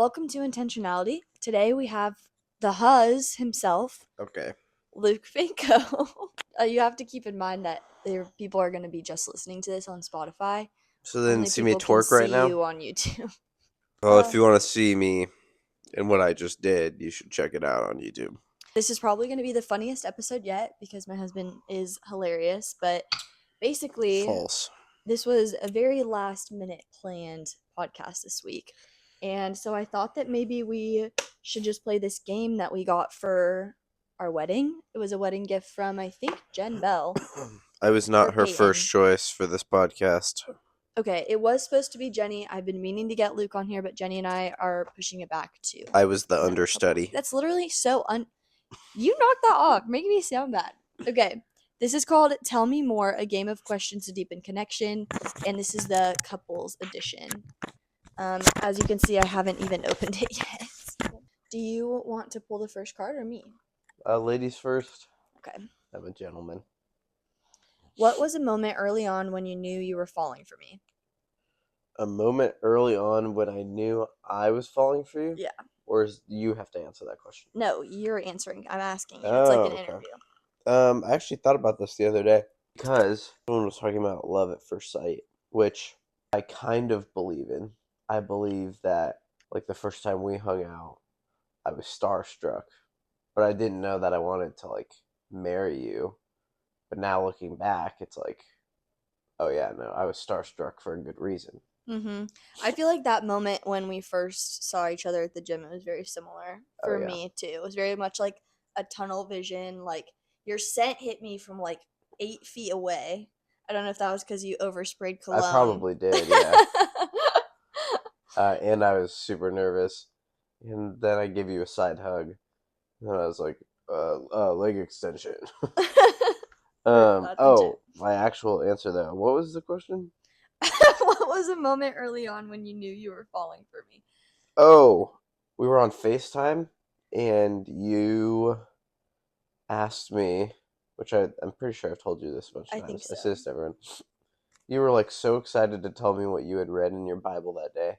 welcome to Intentionality. Today we have the Huz himself, Okay. Luke Finko. You have to keep in mind that people are going to be just listening to this on Spotify. So then Only see me people can twerk right see now? you on YouTube. Well, if you want to see me and what I just did, you should check it out on YouTube. This is probably going to be the funniest episode yet because my husband is hilarious. But basically, False. this was a very last minute planned podcast this week. And so I thought that maybe we should just play this game that we got for our wedding. It was a wedding gift from, I think, Jen Bell. I was Or not her Peyton. first choice for this podcast. Okay, it was supposed to be Jenny. I've been meaning to get Luke on here, but Jenny and I are pushing it back to. I was the another understudy. couple. That's literally so You knocked that off, making me sound bad. Okay, this is called Tell Me More, a game of questions to deepen connection, and this is the couples edition. As you can see, I haven't even opened it yet. Do you want to pull the first card or me? Ladies first. Okay. I'm a gentleman. What was a moment early on when you knew you were falling for me? A moment early on when I knew I was falling for you? Yeah. Or you have to answer that question? No, you're answering. I'm asking you. It's like an interview. I actually thought about this the other day because someone was talking about love at first sight, which I kind of believe in. I believe that, like, the first time we hung out, I was starstruck, but I didn't know that I wanted to, like, marry you. But now looking back, it's like, oh yeah, no, I was starstruck for a good reason. I feel like that moment when we first saw each other at the gym, it was very similar for me too. It was very much like a tunnel vision. Like your scent hit me from like 8 feet away. I don't know if that was because you oversprayed cologne. I probably did, yeah. And I was super nervous. And then I gave you a side hug. And I was like, leg extension. My actual answer though. What was the question? What was a moment early on when you knew you were falling for me? Oh, we were on FaceTime and you asked me, which I'm pretty sure I've told you this a bunch of times. I think so. I say this to everyone. You were like so excited to tell me what you had read in your Bible that day.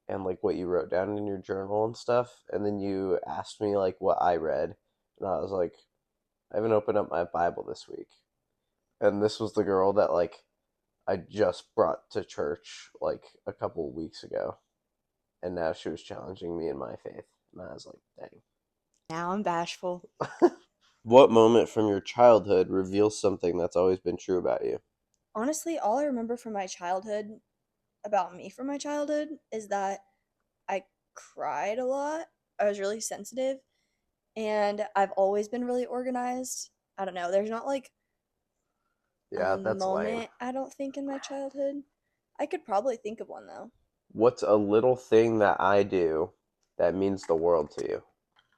And like what you wrote down in your journal and stuff. And then you asked me like what I read. And I was like, I haven't opened up my Bible this week. And this was the girl that like I just brought to church like a couple of weeks ago. And now she was challenging me in my faith. And I was like, dang. Now I'm bashful. What moment from your childhood reveals something that's always been true about you? Honestly, all I remember from my childhood, about me from my childhood, is that I cried a lot. I was really sensitive. And I've always been really organized. I don't know. There's not like a moment, lame. I don't think, in my childhood. I could probably think of one though. What's a little thing that I do that means the world to you?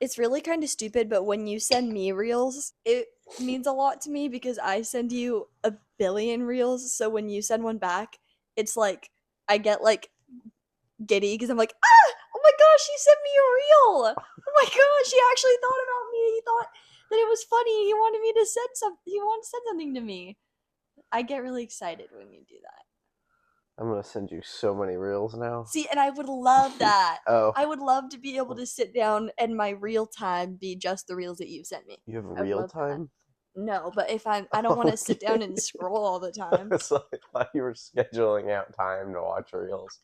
It's really kind of stupid, but when you send me reels, it means a lot to me because I send you a billion reels. So when you send one back, it's like I get like giddy because I'm like, oh my gosh, he sent me a reel. Oh my gosh, he actually thought about me. He thought that it was funny. He wanted me to send something. He wanted to send something to me. I get really excited when you do that. I'm gonna send you so many reels now. See, and I would love that. Oh. I would love to be able to sit down and my real time be just the reels that you've sent me. You have real time? No, but if I don't want to sit down and scroll all the time. So I thought you were scheduling out time to watch reels.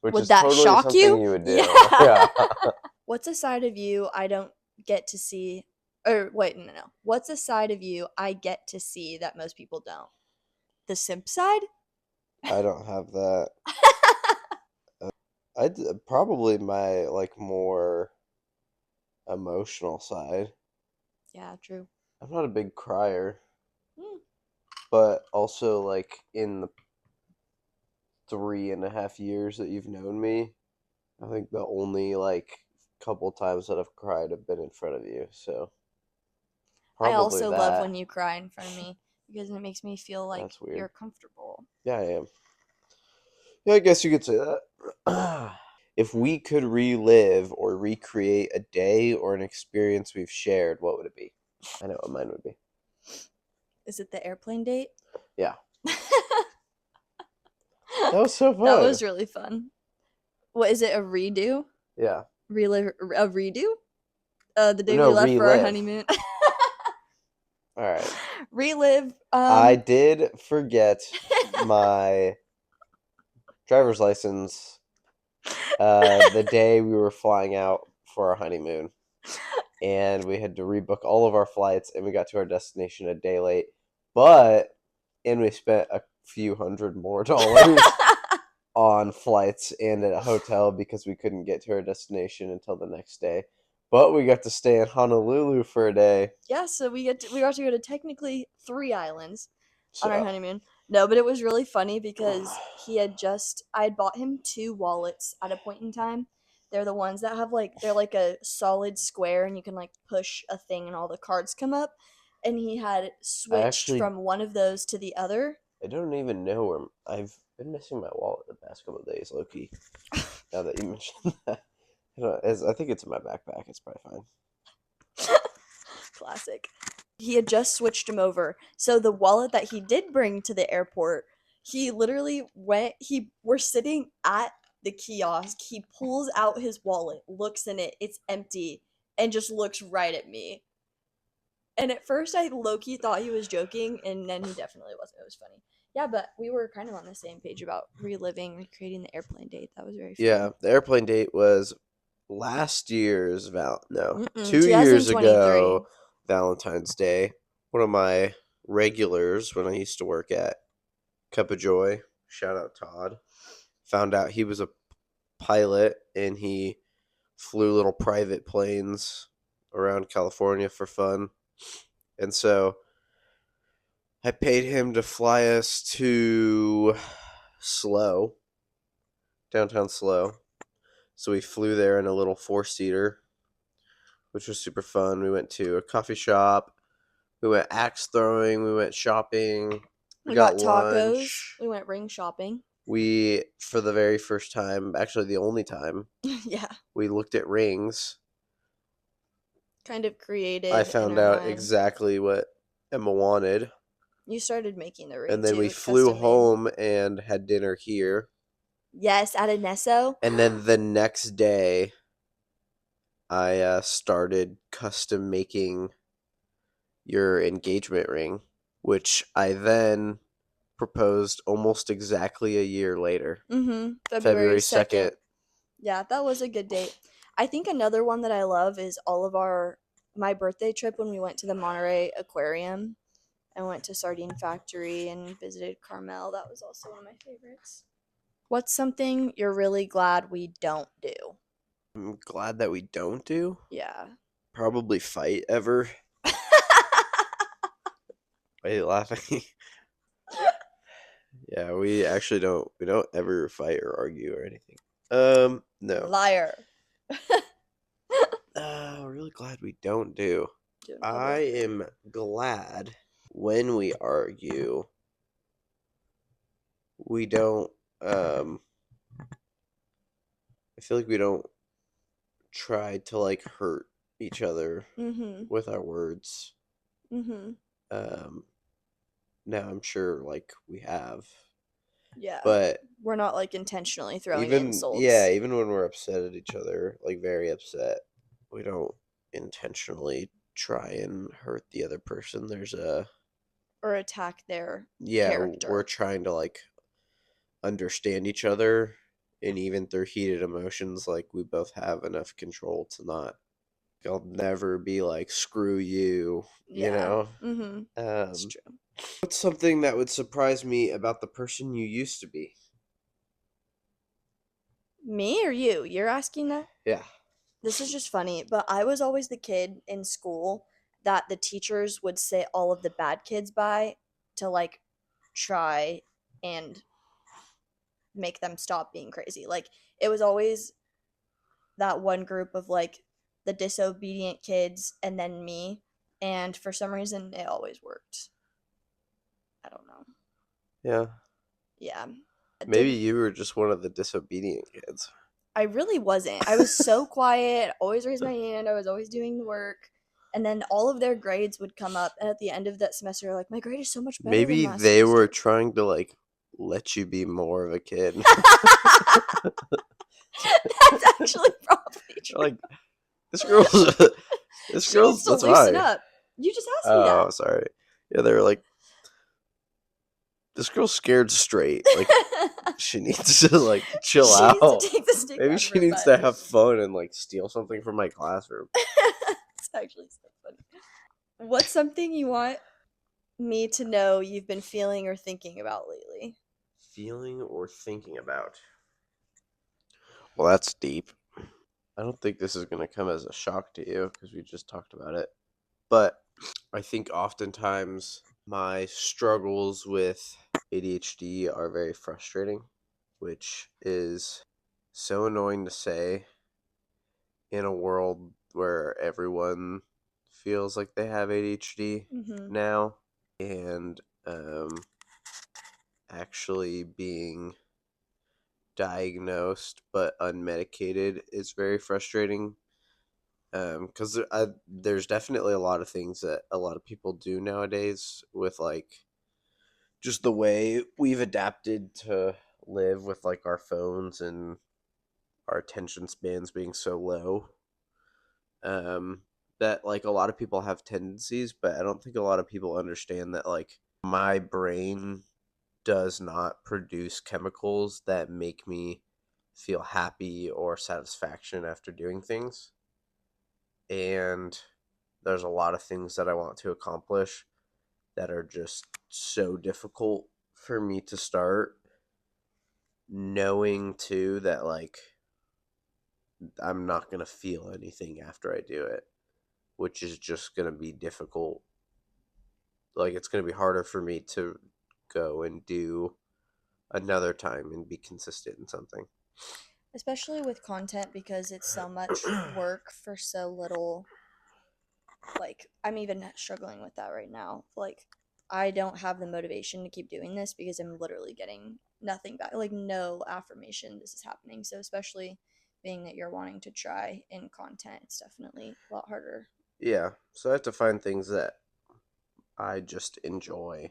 Which would is that totally shock something you? You would do. Yeah. What's a side of you I don't get to see? Or wait, no. What's a side of you I get to see that most people don't? The simp side? I don't have that. Probably my like more emotional side. Yeah, true. I'm not a big crier. But also like in the 3.5 years that you've known me, I think the only like couple times that I've cried have been in front of you. So I also love when you cry in front of me because it makes me feel like you're comfortable. Yeah, I am. Yeah, I guess you could say that. If we could relive or recreate a day or an experience we've shared, what would it be? I know what mine would be. Is it the airplane date? Yeah. That was so fun. That was really fun. What is it? A redo? Yeah. Relive a redo? The day we No, left for our relive. honeymoon. All right. Relive. I did forget my driver's license the day we were flying out for our honeymoon, and we had to rebook all of our flights, and we got to our destination a day late. And we spent a few $100 more on flights and at a hotel because we couldn't get to our destination until the next day. But we got to stay in Honolulu for a day. Yeah, so we got to go to technically 3 islands on our honeymoon. No, but it was really funny because I had bought him 2 wallets at a point in time. They're the ones that have they're like a solid square and you can like push a thing and all the cards come up. And he had switched from one of those to the other. I don't even know where I've been missing my wallet the past couple of days, Loki. Now that you mentioned that. I think it's in my backpack. It's probably fine. Classic. He had just switched him over. So the wallet that he did bring to the airport, he literally we're sitting at the kiosk. He pulls out his wallet, looks in it, it's empty, and just looks right at me. And at first I low-key thought he was joking, and then he definitely wasn't. It was funny. Yeah, but we were kind of on the same page about recreating the airplane date. That was very fun. Yeah, the airplane date was last year's 2 years ago, Valentine's Day. One of my regulars when I used to work at Cup of Joy, shout out Todd, found out he was a pilot and he flew little private planes around California for fun. And so I paid him to fly us to downtown Slow. So we flew there in a little 4-seater, which was super fun. We went to a coffee shop. We went axe throwing. We went shopping. We got tacos. Lunch. We went ring shopping. We, for the very first time, actually the only time, yeah, we looked at rings. Kind of creative. I found out exactly what Emma wanted. You started making the ring, and then we flew home and had dinner here. Yes, at Anesso. And then the next day, I started custom making your engagement ring, which I then proposed almost exactly a year later. February 2nd. Yeah, that was a good date. I think another one that I love is my birthday trip when we went to the Monterey Aquarium. I went to Sardine Factory and visited Carmel. That was also one of my favorites. What's something you're really glad we don't do? I'm glad that we don't do? Yeah. Probably fight ever. Why are you laughing? Yeah, we actually don't ever fight or argue or anything. No. Liar. Really glad we don't do. I am glad when we argue, we don't, I feel like we don't try to, like, hurt each other with our words. Now, I'm sure, like, we have. Yeah. But we're not, like, intentionally throwing insults. Yeah, even when we're upset at each other, like, very upset, we don't intentionally try and hurt the other person. Or attack their character. We're trying to, like, understand each other, and even through heated emotions, like, we both have enough control to not, I'll never be like, screw you, you know? That's true. What's something that would surprise me about the person you used to be? Me or you? You're asking that? Yeah. This is just funny, but I was always the kid in school that the teachers would say all of the bad kids by to, like, try and make them stop being crazy. Like, it was always that one group of, like, the disobedient kids and then me, and for some reason it always worked. I don't know. Yeah. Yeah. Maybe you were just one of the disobedient kids. I really wasn't. I was so quiet, always raised my hand, I was always doing the work. And then all of their grades would come up, and at the end of that semester, like, my grade is so much better. Maybe than last they semester. Were trying to, like, let you be more of a kid. That's actually probably true. Like, this girl's She needs to that's loosen fine. up. You just asked me that. Oh, sorry. Yeah, they were like, this girl's scared straight. Like, she needs to like chill She out. needs to take the stick Maybe out of she her needs butt. to have fun and like steal something from my classroom. It's actually so funny. What's something you want me to know you've been feeling or thinking about lately? Feeling or thinking about? Well, that's deep. I don't think this is going to come as a shock to you because we just talked about it. But I think oftentimes my struggles with ADHD are very frustrating, which is so annoying to say in a world where everyone feels like they have ADHD now, and actually being diagnosed but unmedicated is very frustrating, because there's definitely a lot of things that a lot of people do nowadays with like just the way we've adapted to live with like our phones and our attention spans being so low, that like a lot of people have tendencies, but I don't think a lot of people understand that like my brain does not produce chemicals that make me feel happy or satisfaction after doing things. And there's a lot of things that I want to accomplish that are just so difficult for me to start, knowing too that like I'm not going to feel anything after I do it, which is just going to be difficult. Like, it's going to be harder for me to go and do another time and be consistent in something. Especially with content, because it's so much work for so little. Like, I'm even struggling with that right now. Like, I don't have the motivation to keep doing this because I'm literally getting nothing back. Like, no affirmation this is happening. So, especially being that you're wanting to try in content, it's definitely a lot harder. Yeah, so I have to find things that I just enjoy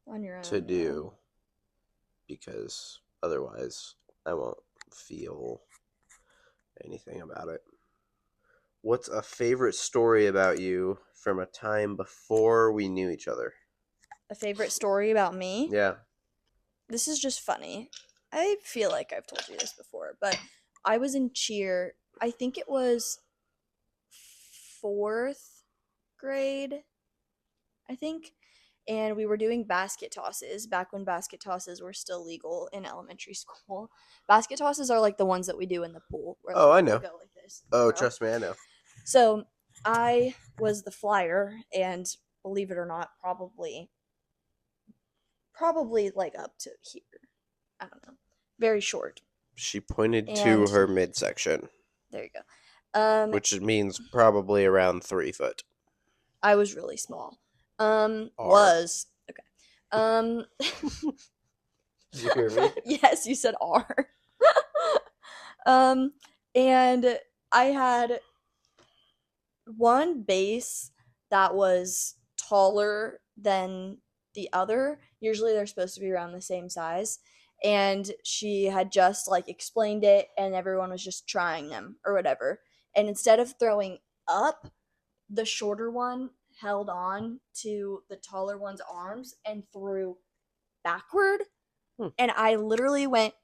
On your own to do, because otherwise I won't feel anything about it. What's a favorite story about you from a time before we knew each other? A favorite story about me? Yeah. This is just funny. I feel like I've told you this before, but I was in cheer. I think it was fourth grade, I think. And we were doing basket tosses back when basket tosses were still legal in elementary school. Basket tosses are like the ones that we do in the pool. Where, like, Oh, I know. go like this. Oh, trust me, I know. So I was the flyer, and believe it or not, probably like up to here. I don't know. Very short. She pointed to And her midsection, there you go. which means probably around 3 foot. I was really small. R. Was okay. Did you hear me? Yes, you said R. And I had one base that was taller than the other. Usually they're supposed to be around the same size. And she had just like explained it, and everyone was just trying them or whatever. And instead of throwing up, the shorter one held on to the taller one's arms and threw backward. And I literally went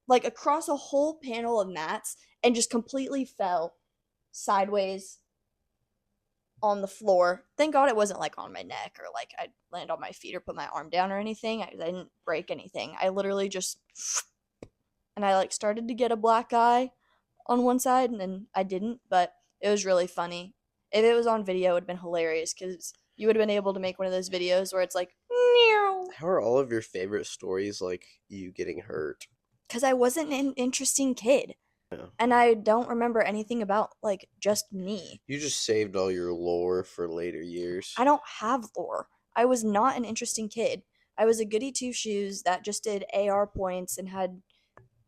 like across a whole panel of mats and just completely fell sideways on the floor. Thank God it wasn't like on my neck or like I landed on my feet or put my arm down or anything. I didn't break anything. I literally just and I like started to get a black eye on one side and then I didn't, but it was really funny. If it was on video, it would have been hilarious because you would have been able to make one of those videos where it's like, how are all of your favorite stories like you getting hurt? Because I wasn't an interesting kid. Yeah. And I don't remember anything about like just me. You just saved all your lore for later years. I don't have lore. I was not an interesting kid. I was a goody two shoes that just did AR points and had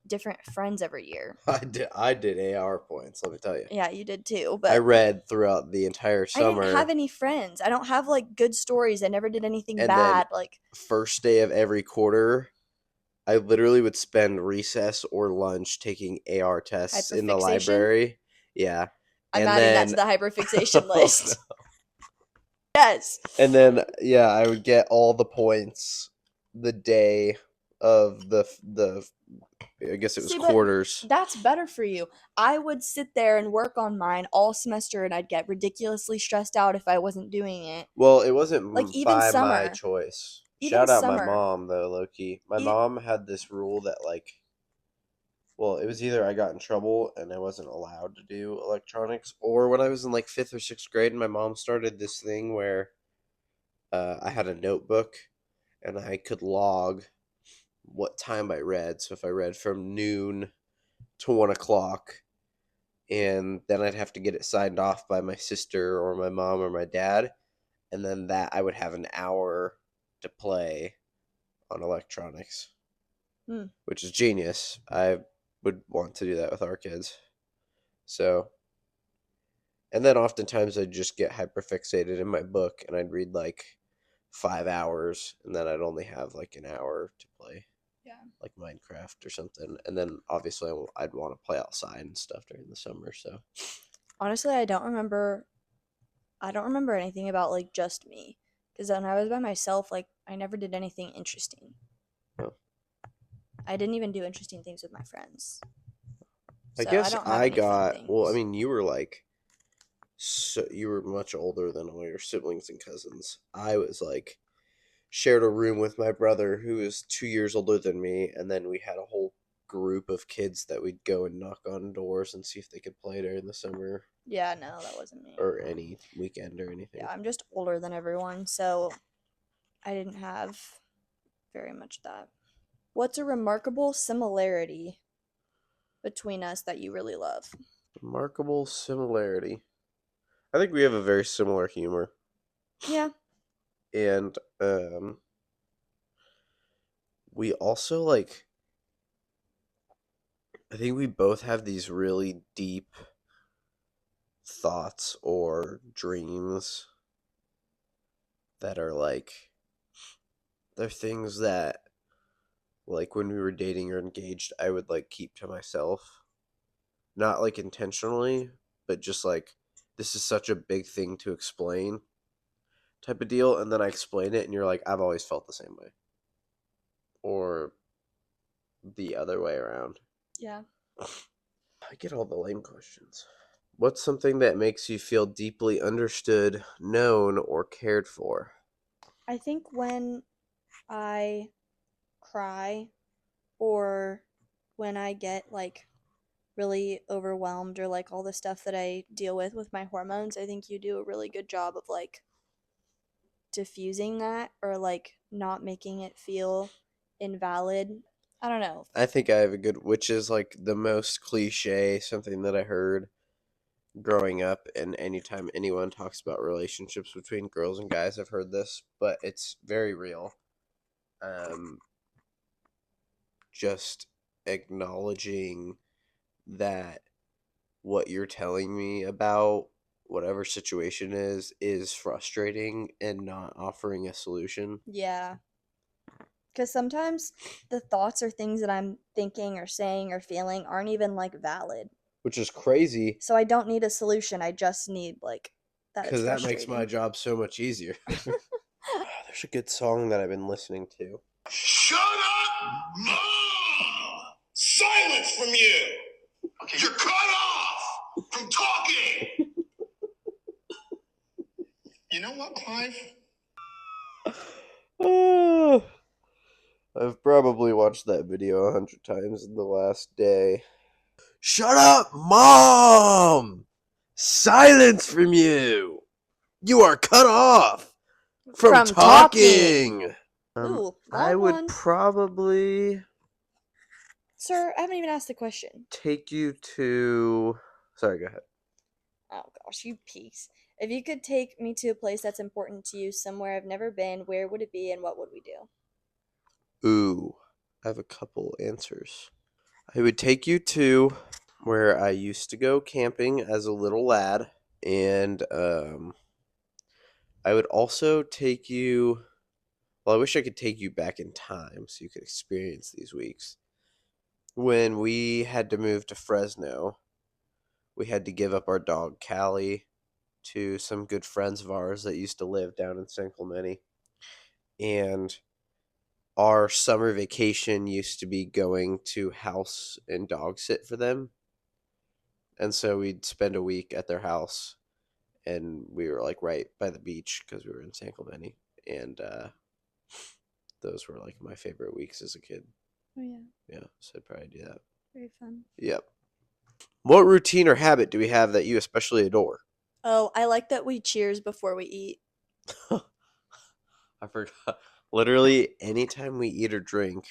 different friends every year. I did AR points, let me tell you. Yeah, you did too. But I read throughout the entire summer. I didn't have any friends. I don't have like good stories. I never did anything and bad. Then like first day of every quarter, I literally would spend recess or lunch taking AR tests in the Hyperfixation? library. Yeah. I'm And adding that then to the hyperfixation oh, list. Yes. and then yeah, I would get all the points the day of the I guess it was See, but quarters. that's better for you. I would sit there and work on mine all semester and I'd get ridiculously stressed out if I wasn't doing it. Well, it wasn't Like even by my summer. choice. Even Shout out my summer. mom though, low key. My E- mom had this rule that like, well, it was either I got in trouble and I wasn't allowed to do electronics, or when I was in like 5th or 6th grade, my mom started this thing where I had a notebook and I could log what time I read. So if I read from noon to 1 o'clock, and then I'd have to get it signed off by my sister or my mom or my dad, and then that I would have an hour to play on electronics, Hmm. which is genius. I would want to do that with our kids. So, and then oftentimes I'd just get hyperfixated in my book and I'd read like 5 hours, and then I'd only have like an hour to play. Yeah. Like Minecraft or something. And then obviously I'd want to play outside and stuff during the summer. So Honestly, I don't remember anything about like just me because when I was by myself, like I never did anything interesting. oh. I didn't even do interesting things with my friends. I So I guess don't have I any fun got, well, I things. mean, you were like, so you were much older than all your siblings and cousins. I was like, shared a room with my brother who is 2 years older than me, and then we had a whole group of kids that we'd go and knock on doors and see if they could play during the summer Yeah, no, that wasn't me. or any weekend or anything. Yeah, I'm just older than everyone, so I didn't have very much of that. What's a remarkable similarity between us that you really love? Remarkable similarity. I think we have a very similar humor. Yeah. And we also like, I think we both have these really deep thoughts or dreams that are like, they're things that like when we were dating or engaged I would like keep to myself, not like intentionally, but just like, this is such a big thing to explain type of deal, and then I explain it and you're like, I've always felt the same way, or the other way around. Yeah. I get all the lame questions. What's something that makes you feel deeply understood, known, or cared for? I think when I cry or when I get like really overwhelmed or like all the stuff that I deal with my hormones, I think you do a really good job of like diffusing that or like not making it feel invalid. I don't know. I think I have a good, which is like the most cliche, something that I heard growing up, and anytime anyone talks about relationships between girls and guys, I've heard this, but it's very real. Um, just acknowledging that what you're telling me about whatever situation is frustrating and not offering a solution. Yeah. Because sometimes the thoughts or things that I'm thinking or saying or feeling aren't even like valid. Which is crazy So I don't need a solution. I just need like that it's because that makes my frustrating. job so much easier. There's a good song that I've been listening to. Shut up, Mom! Silence from you! Okay. You're cut off from talking! You know what, Clive? I've probably watched that video 100 times in the last day. Shut up, Mom! Silence from you! You are cut off from talking! Ooh, I long would one. probably Sir, I haven't even asked the question. take you to. Sorry, go ahead. Oh gosh, you piece. If you could take me to a place that's important to you, somewhere I've never been, where would it be and what would we do? Ooh, I have a couple answers. I would take you to where I used to go camping as a little lad, and I would also take you. Well, I wish I could take you back in time so you could experience these weeks. When we had to move to Fresno, we had to give up our dog, Callie, to some good friends of ours that used to live down in San Clemente. And our summer vacation used to be going to house and dog sit for them. And so we'd spend a week at their house. And we were like right by the beach because we were in San Clemente. And those were like my favorite weeks as a kid. Oh, yeah. Yeah, so I'd probably do that. Very fun. Yep. What routine or habit do we have that you especially adore? Oh, I like that we cheers before we eat. I forgot. Literally, anytime we eat or drink,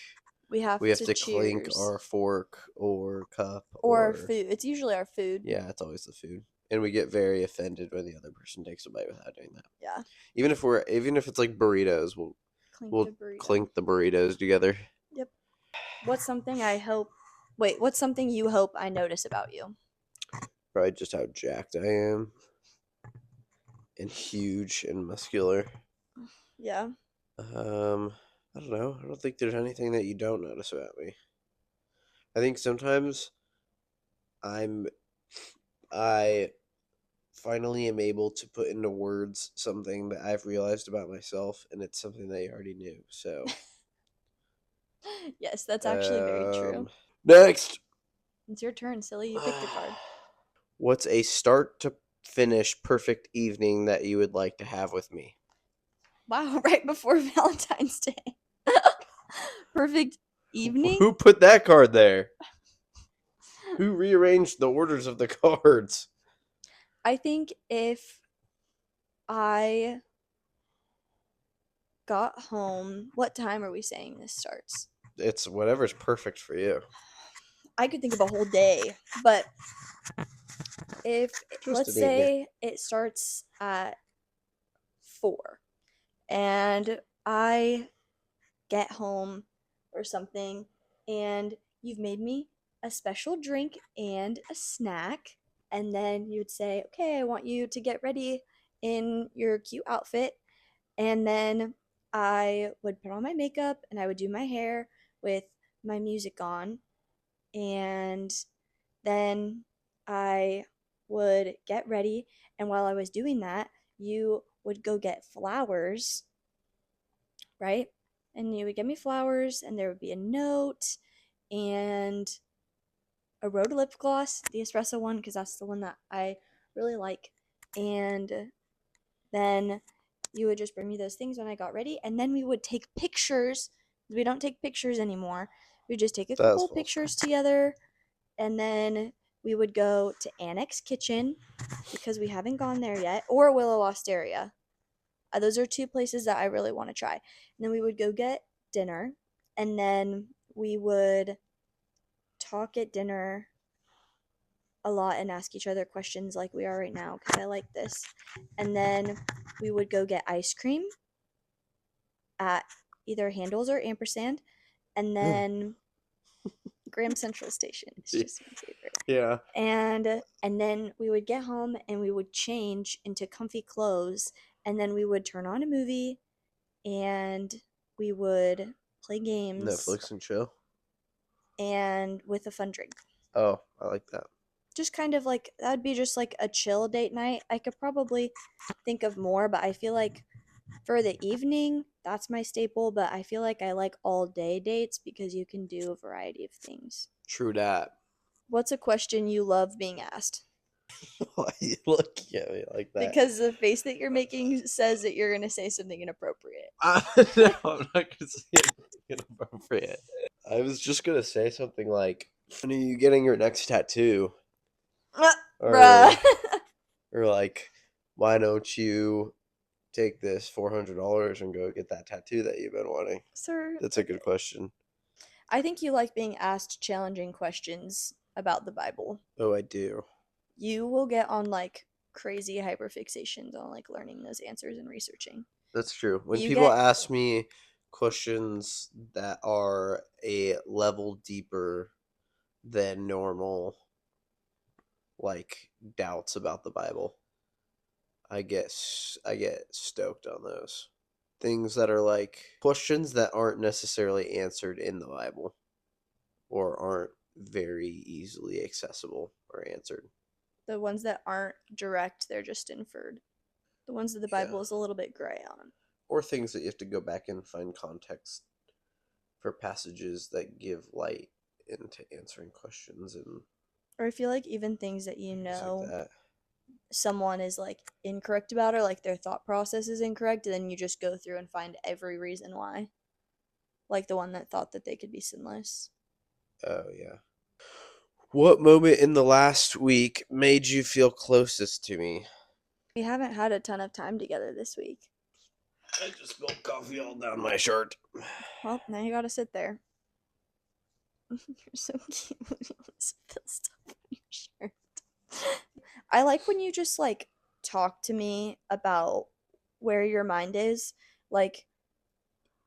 we have to cheers. clink our fork or cup or food. It's usually our food. Yeah, it's always the food. And we get very offended when the other person takes a bite without doing that. Yeah. Even if it's like burritos, we'll clink the burritos together. Yep. What's something you hope I notice about you? Probably just how jacked I am. And huge and muscular. Yeah. I don't know. I don't think there's anything that you don't notice about me. I think sometimes I finally am able to put into words something that I've realized about myself, and it's something that you already knew. So yes, that's actually very true. Next. It's your turn, silly. You picked a card. What's a start to finish perfect evening that you would like to have with me? Wow, right before Valentine's Day. Perfect evening? Who put that card there? Who rearranged the orders of the cards? I think if I got home, what time are we saying this starts? It's whatever's perfect for you. I could think of a whole day, but if let's say it starts at 4 and I get home or something and you've made me a special drink and a snack, and then you'd say, okay, I want you to get ready in your cute outfit, and then I would put on my makeup and I would do my hair with my music on, and then I would get ready, and while I was doing that, you would go get flowers, right? And you would get me flowers, and there would be a note and a Rhode lip gloss, the espresso one, because that's the one that I really like. And then you would just bring me those things when I got ready, and then we would take pictures. We don't take pictures anymore. We just take a couple pictures together, and then we would go to Annex Kitchen because we haven't gone there yet, or Willow Osteria. Those are two places that I really want to try. And then we would go get dinner, and then we would talk at dinner a lot and ask each other questions like we are right now because I like this. And then we would go get ice cream at either Handles or Ampersand, and then Graham Central Station is just my favorite. Yeah. And then we would get home and we would change into comfy clothes, and then we would turn on a movie and we would play games. Netflix and chill. And with a fun drink. Oh, I like that. Just kind of like, that would be just like a chill date night. I could probably think of more, but I feel like for the evening, that's my staple, but I feel like I like all day dates because you can do a variety of things. True that. What's a question you love being asked? Why are you looking at me like that? Because the face that you're making says that you're going to say something inappropriate. No, I'm not going to say anything inappropriate. I was just going to say something like, when are you getting your next tattoo? Bruh. Or like, why don't you take this $400 and go get that tattoo that you've been wanting? Sir. That's a good question. I think you like being asked challenging questions about the Bible. Oh, I do. You will get on like crazy hyperfixations on like learning those answers and researching. That's true. When people ask me questions that are a level deeper than normal, like doubts about the Bible, I get stoked on those. things that are like questions that aren't necessarily answered in the Bible or aren't very easily accessible or answered. The ones that aren't direct, they're just inferred. The ones that the Bible is a little bit gray on. Or things that you have to go back and find context for passages that give light into answering questions. Or I feel like even things that you know like that. Someone is like incorrect about, or like their thought process is incorrect, and then you just go through and find every reason why. Like the one that thought that they could be sinless. Oh, yeah. What moment in the last week made you feel closest to me? We haven't had a ton of time together this week. I just spilled coffee all down my shirt. Well, now you gotta sit there. You're so cute when you spill stuff on your shirt. I like when you just like talk to me about where your mind is. Like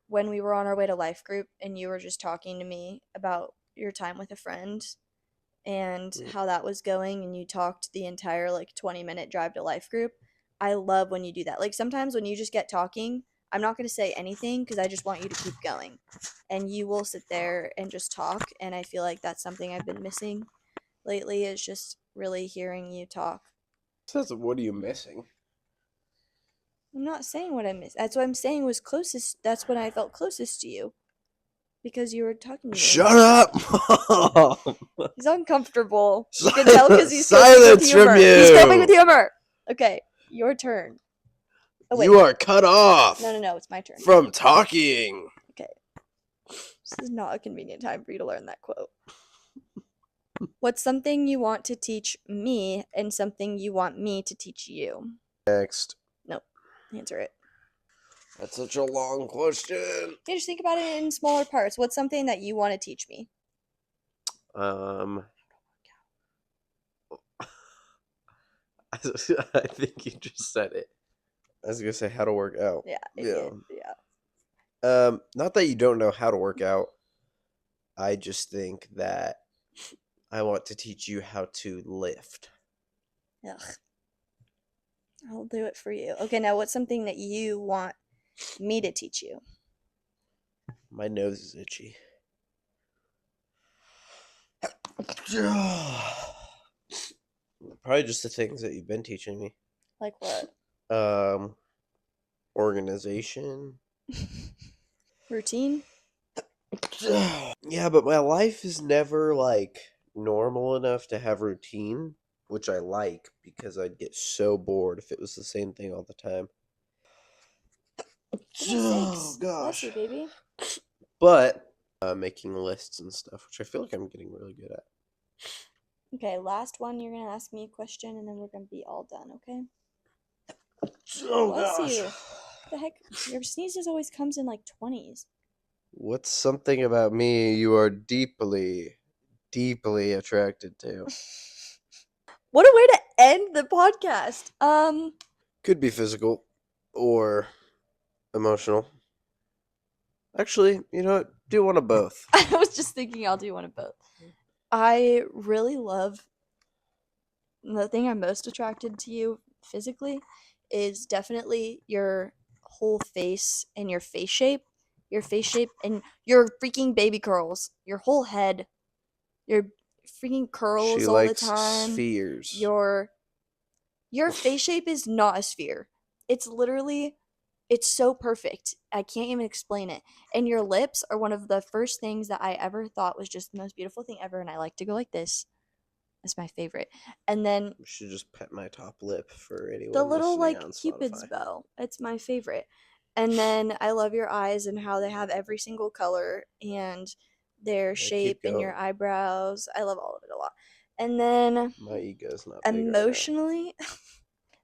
when we were on our way to life group and you were just talking to me about your time with a friend and how that was going, and you talked the entire like 20-minute drive to life group. I love when you do that. Like sometimes when you just get talking, I'm not going to say anything because I just want you to keep going, and you will sit there and just talk, and I feel like that's something I've been missing lately, is just really hearing you talk. So what are you missing? I'm not saying what I missed. That's what I'm saying was closest. That's when I felt closest to you. Because you were talking to me. Shut up, Mom! He's uncomfortable. You can tell because he's coping with Silence humor. from you! He's coping with humor. Okay, your turn. Oh, wait. You are cut off. No, it's my turn. From talking. Okay. This is not a convenient time for you to learn that quote. What's something you want to teach me and something you want me to teach you? Next. Nope. Answer it. That's such a long question. Yeah, just think about it in smaller parts. What's something that you want to teach me? I think you just said it. I was gonna say how to work out. Yeah. Not that you don't know how to work out. I just think that I want to teach you how to lift. Ugh. I'll do it for you. Okay, now what's something that you want me to teach you? My nose is itchy. Probably just the things that you've been teaching me. Like what? Organization. Routine? Yeah, but my life is never like normal enough to have routine, which I like because I'd get so bored if it was the same thing all the time. Oh gosh. Bless you, baby. But making lists and stuff, which I feel like I'm getting really good at. Okay, last one. You're gonna ask me a question, and then we're gonna be all done. Okay? Oh Bless gosh. you. What the heck? Your sneezes always comes in like 20s. What's something about me you are deeply, deeply attracted to? What a way to end the podcast. Could be physical or emotional. Actually, you know what? Do one of both. I was just thinking I'll do one of both. I really love, the thing I'm most attracted to you physically is definitely your whole face and your face shape. Your face shape and your freaking baby curls. Your whole head. Your freaking curls She all likes the time. Spheres. Your face shape is not a sphere. It's literally, it's so perfect. I can't even explain it. And your lips are one of the first things that I ever thought was just the most beautiful thing ever. And I like to go like this. It's my favorite. And then you should just pet my top lip for anyone. The little like on Cupid's Spotify. bow. It's my favorite. And then I love your eyes and how they have every single color and their shape and your eyebrows. I love all of it a lot. And then my ego's not emotionally,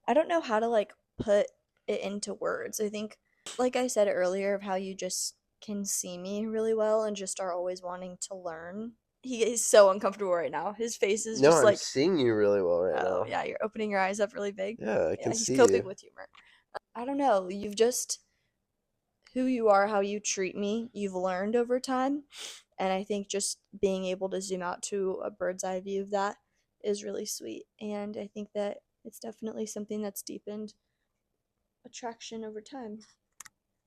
I don't know how to like put it into words. I think, like I said earlier, of how you just can see me really well and just are always wanting to learn. He is so uncomfortable right now. His face is just like, I'm seeing you really well right now. Yeah, you're opening your eyes up really big. Yeah, I can see he's coping with humor. I don't know. You've just, who you are, how you treat me, you've learned over time. And I think just being able to zoom out to a bird's eye view of that is really sweet. And I think that it's definitely something that's deepened attraction over time.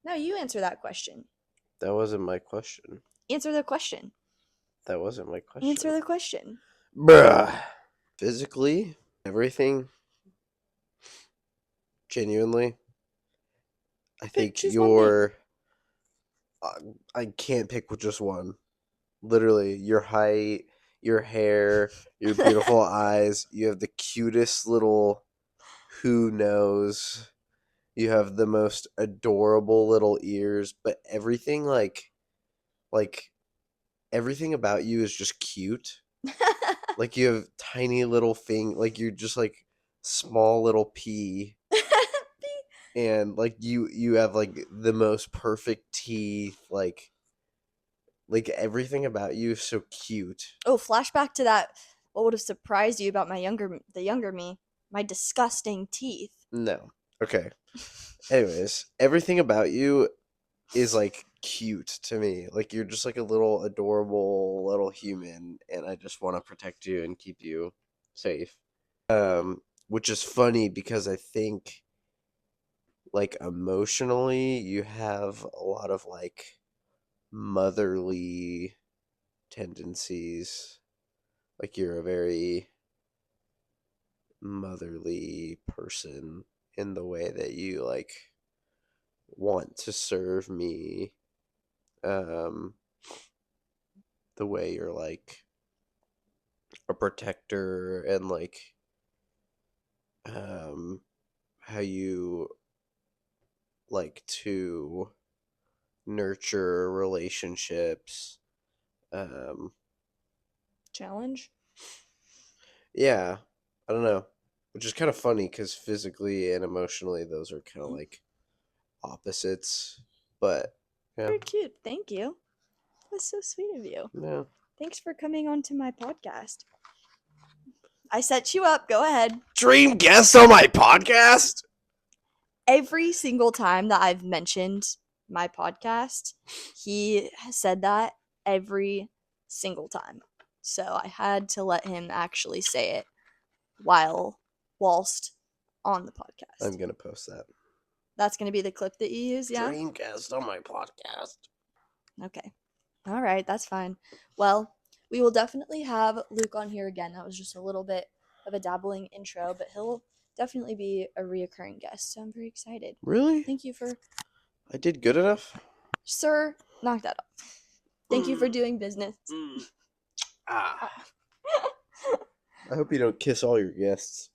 No, you answer that question. That wasn't my question. Answer the question. That wasn't my question. Answer the question. Bruh. Physically, everything. Genuinely, I think choose one thing. I can't pick with just one. Literally, your height, your hair, your beautiful eyes. You have the cutest little who knows. You have the most adorable little ears, but everything like everything about you is just cute. Like you have tiny little like you're just like small little pea. And like you have like the most perfect teeth, like everything about you is so cute. Oh, flashback to that. What would have surprised you about the younger me? My disgusting teeth. No. Okay. Anyways, everything about you is like cute to me. Like you're just like a little adorable little human, and I just want to protect you and keep you safe. Which is funny because I think like emotionally you have a lot of like motherly tendencies. Like you're a very motherly person in the way that you like want to serve me. The way you're like a protector and like how you like to nurture relationships. Challenge? Yeah, I don't know. Which is kind of funny because physically and emotionally, those are kind of like opposites. But yeah, Very cute. Thank you. That's so sweet of you. yeah. Thanks for coming on to my podcast. I set you up. Go ahead. Dream guest on my podcast? Every single time that I've mentioned my podcast, he has said that every single time. So I had to let him actually say it whilst on the podcast. I'm gonna post that. That's gonna be the clip that you use, yeah? Dream guest on my podcast. Okay. All right, that's fine. Well, we will definitely have Luke on here again. That was just a little bit of a dabbling intro, but he'll definitely be a reoccurring guest, so I'm very excited. Really? Thank you for... I did good enough? Sir, knock that off. Thank you for doing business. I hope you don't kiss all your guests.